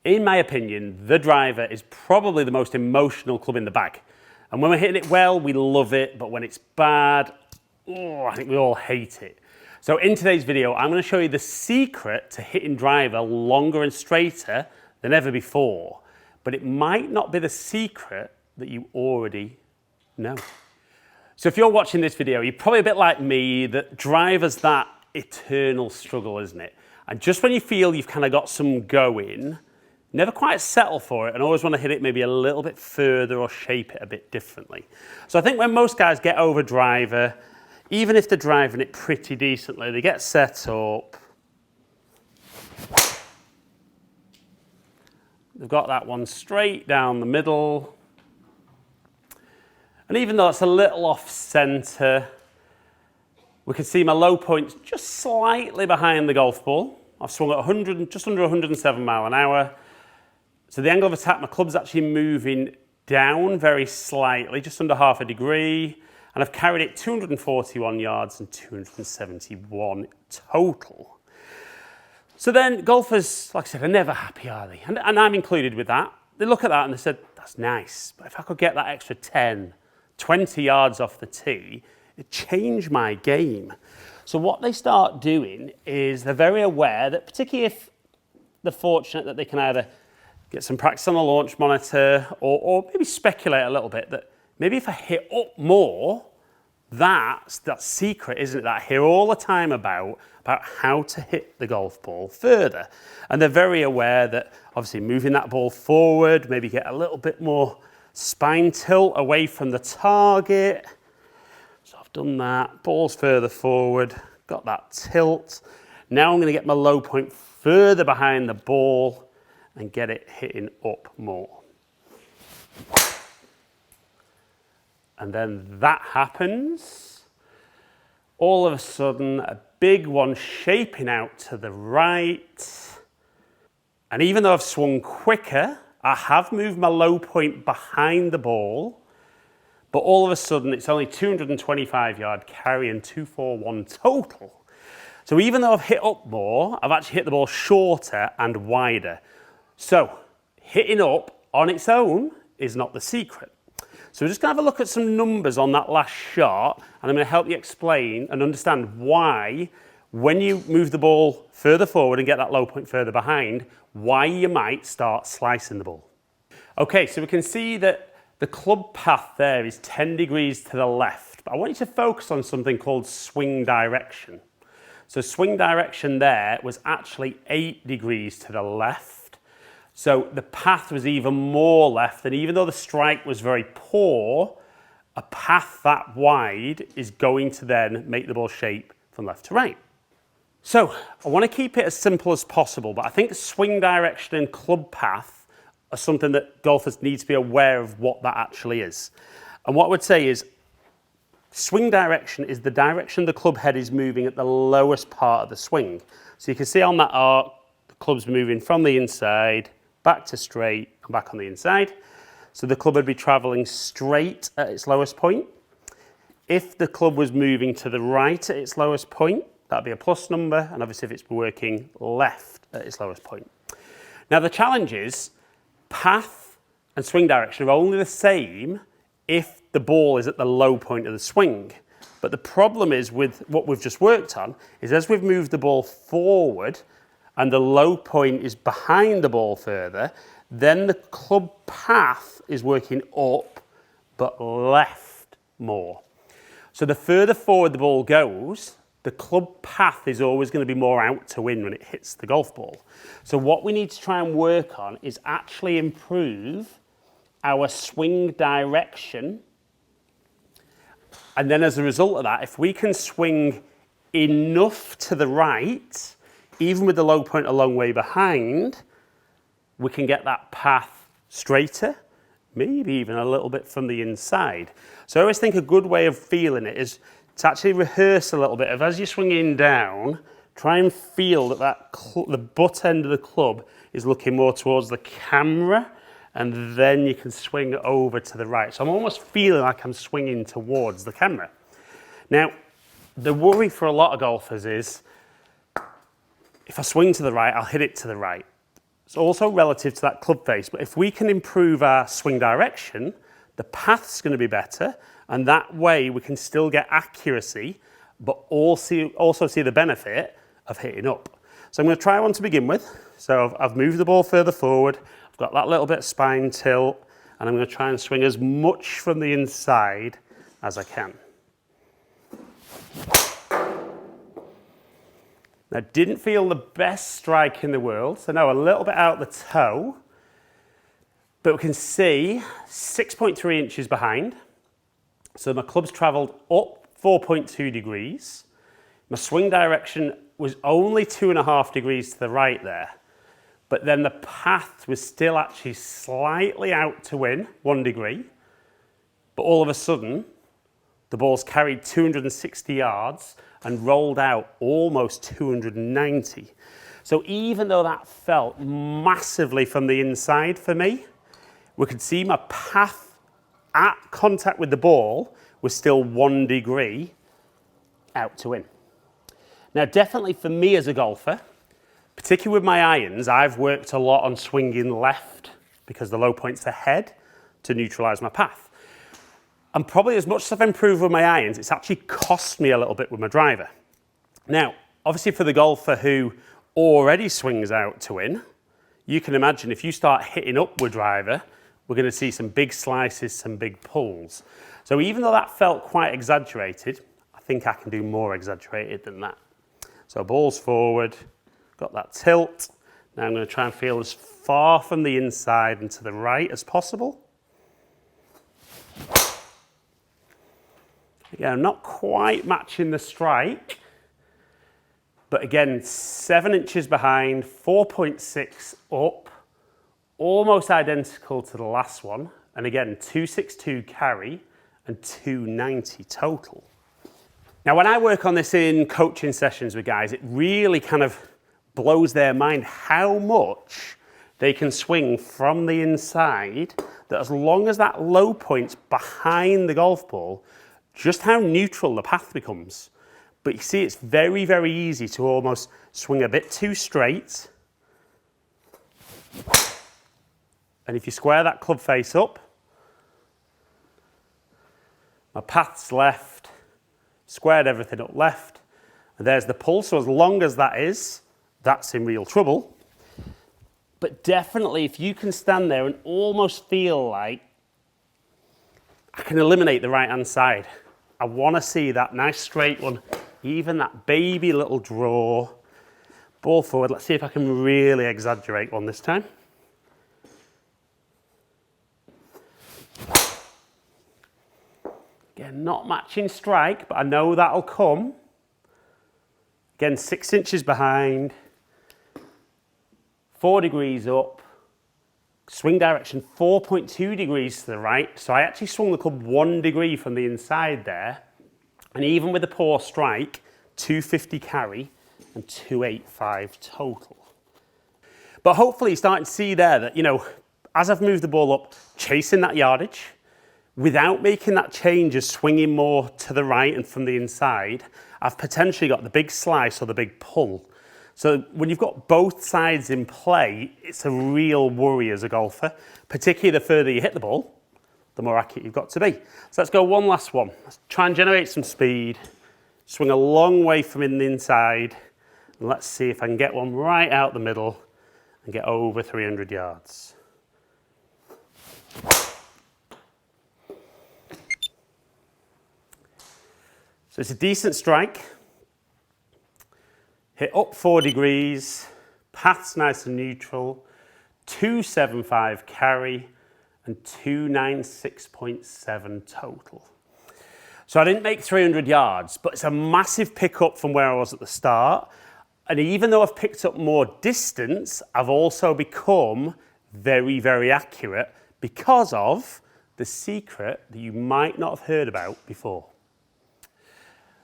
In my opinion, the driver is probably the most emotional club in the bag. And when we're hitting it well, we love it, but when it's bad, I think we all hate it. So in today's video, I'm going to show you the secret to hitting driver longer and straighter than ever before. But it might not be the secret that you already know. So if you're watching this video, you're probably a bit like me, that driver's that eternal struggle, isn't it? And just when you feel you've kind of got some going, never quite settle for it and always want to hit it maybe a little bit further or shape it a bit differently. So I think when most guys get over driver, even if they're driving it pretty decently, they get set up. They've got that one straight down the middle. And even though it's a little off center, we can see my low point's just slightly behind the golf ball. I've swung at just under 107 mile an hour. So the angle of attack, my club's actually moving down very slightly, just under half a degree. And I've carried it 241 yards and 271 total. So then golfers, like I said, are never happy, are they? And I'm included with that. They look at that and they said, that's nice, but if I could get that extra 10, 20 yards off the tee, it'd change my game. So what they start doing is they're very aware that, particularly if they're fortunate that they can either get some practice on a launch monitor or maybe speculate a little bit that maybe if I hit up more, that's that secret, isn't it? That I hear all the time about how to hit the golf ball further. And they're very aware that obviously moving that ball forward, maybe get a little bit more spine tilt away from the target. So I've done that, ball's further forward, got that tilt. Now I'm gonna get my low point further behind the ball and get it hitting up more. And then that happens. All of a sudden, a big one shaping out to the right. And even though I've swung quicker, I have moved my low point behind the ball, but all of a sudden it's only 225 yard carry and 241 total. So even though I've hit up more, I've actually hit the ball shorter and wider. So hitting up on its own is not the secret. So we're just going to have a look at some numbers on that last shot, and I'm going to help you explain and understand why, when you move the ball further forward and get that low point further behind, why you might start slicing the ball. Okay, so we can see that the club path there is 10 degrees to the left, but I want you to focus on something called swing direction. So swing direction there was actually 8 degrees to the left. So the path was even more left, and even though the strike was very poor, a path that wide is going to then make the ball shape from left to right. So I want to keep it as simple as possible, but I think swing direction and club path are something that golfers need to be aware of what that actually is. And what I would say is swing direction is the direction the club head is moving at the lowest part of the swing. So you can see on that arc, the club's moving from the inside, back to straight and back on the inside. So the club would be traveling straight at its lowest point. If the club was moving to the right at its lowest point, that'd be a plus number, and obviously if it's working left at its lowest point. Now the challenge is path and swing direction are only the same if the ball is at the low point of the swing. But the problem is with what we've just worked on is as we've moved the ball forward and the low point is behind the ball further, then the club path is working up, but left more. So the further forward the ball goes, the club path is always going to be more out to win when it hits the golf ball. So what we need to try and work on is actually improve our swing direction. And then as a result of that, if we can swing enough to the right, even with the low point a long way behind, we can get that path straighter, maybe even a little bit from the inside. So I always think a good way of feeling it is to actually rehearse a little bit of, as you're swinging down, try and feel that the butt end of the club is looking more towards the camera, and then you can swing over to the right. So I'm almost feeling like I'm swinging towards the camera. Now, the worry for a lot of golfers is, if I swing to the right, I'll hit it to the right. It's also relative to that club face, but if we can improve our swing direction, the path's going to be better, and that way we can still get accuracy, but also see the benefit of hitting up. So I'm going to try one to begin with. So I've moved the ball further forward, I've got that little bit of spine tilt, and I'm going to try and swing as much from the inside as I can. Now, didn't feel the best strike in the world, so now a little bit out the toe, but we can see 6.3 inches behind. So my club's travelled up 4.2 degrees. My swing direction was only 2.5 degrees to the right there, but then the path was still actually slightly out to win, 1 degree, but all of a sudden, the ball's carried 260 yards and rolled out almost 290. So even though that felt massively from the inside for me, we could see my path at contact with the ball was still 1 degree out to win. Now, definitely for me as a golfer, particularly with my irons, I've worked a lot on swinging left because the low point's ahead to neutralise my path. And probably as much as I've improved with my irons, it's actually cost me a little bit with my driver. Now, obviously for the golfer who already swings out to win, you can imagine if you start hitting up with driver, we're going to see some big slices, some big pulls. So even though that felt quite exaggerated, I think I can do more exaggerated than that. So ball's forward, got that tilt. Now I'm going to try and feel as far from the inside and to the right as possible. Again, I'm not quite matching the strike, but again, 7 inches behind, 4.6 up, almost identical to the last one. And again, 262 carry and 290 total. Now, when I work on this in coaching sessions with guys, it really kind of blows their mind how much they can swing from the inside, that as long as that low point's behind the golf ball, just how neutral the path becomes. But you see, it's very, very easy to almost swing a bit too straight. And if you square that club face up, my path's left, squared everything up left, and there's the pull. So as long as that is, that's in real trouble. But definitely, if you can stand there and almost feel like I can eliminate the right-hand side, I want to see that nice straight one, even that baby little draw. Ball forward. Let's see if I can really exaggerate one this time. Again, not matching strike, but I know that'll come. Again, 6 inches behind, 4 degrees up, swing direction 4.2 degrees to the right. So I actually swung the club 1 degree from the inside there. And even with a poor strike, 250 carry and 285 total. But hopefully you're starting to see there that, you know, as I've moved the ball up, chasing that yardage, without making that change of swinging more to the right and from the inside, I've potentially got the big slice or the big pull. So when you've got both sides in play, it's a real worry as a golfer, particularly the further you hit the ball, the more accurate you've got to be. So let's go one last one. Let's try and generate some speed, swing a long way from in the inside, and let's see if I can get one right out the middle and get over 300 yards. So it's a decent strike. Hit up 4 degrees, path's nice and neutral, 275 carry and 296.7 total. So I didn't make 300 yards, but it's a massive pickup from where I was at the start. And even though I've picked up more distance, I've also become very, very accurate because of the secret that you might not have heard about before.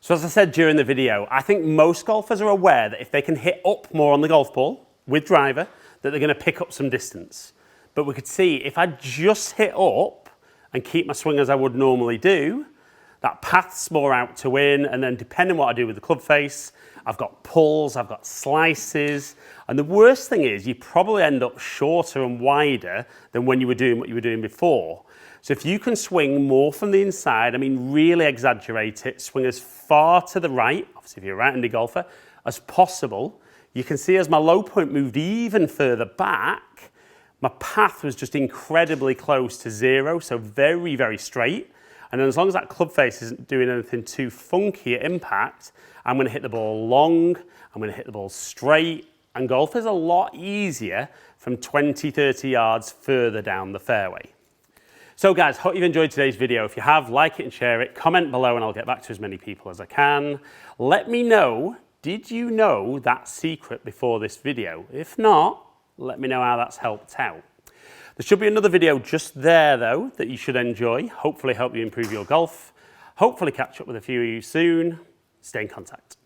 So as I said during the video, I think most golfers are aware that if they can hit up more on the golf ball with driver, that they're going to pick up some distance. But we could see if I just hit up and keep my swing as I would normally do, that path's more out to win, and then depending on what I do with the club face, I've got pulls, I've got slices, and the worst thing is you probably end up shorter and wider than when you were doing what you were doing before. So if you can swing more from the inside, I mean really exaggerate it, swing as far to the right, obviously if you're a right-handed golfer, as possible. You can see as my low point moved even further back, my path was just incredibly close to zero, so very, very straight. And then as long as that club face isn't doing anything too funky at impact, I'm going to hit the ball long, I'm going to hit the ball straight, and golf is a lot easier from 20, 30 yards further down the fairway. So guys, hope you've enjoyed today's video. If you have, like it and share it, comment below and I'll get back to as many people as I can. Let me know, did you know that secret before this video? If not, let me know how that's helped out. There should be another video just there though that you should enjoy, hopefully help you improve your golf, hopefully catch up with a few of you soon. Stay in contact.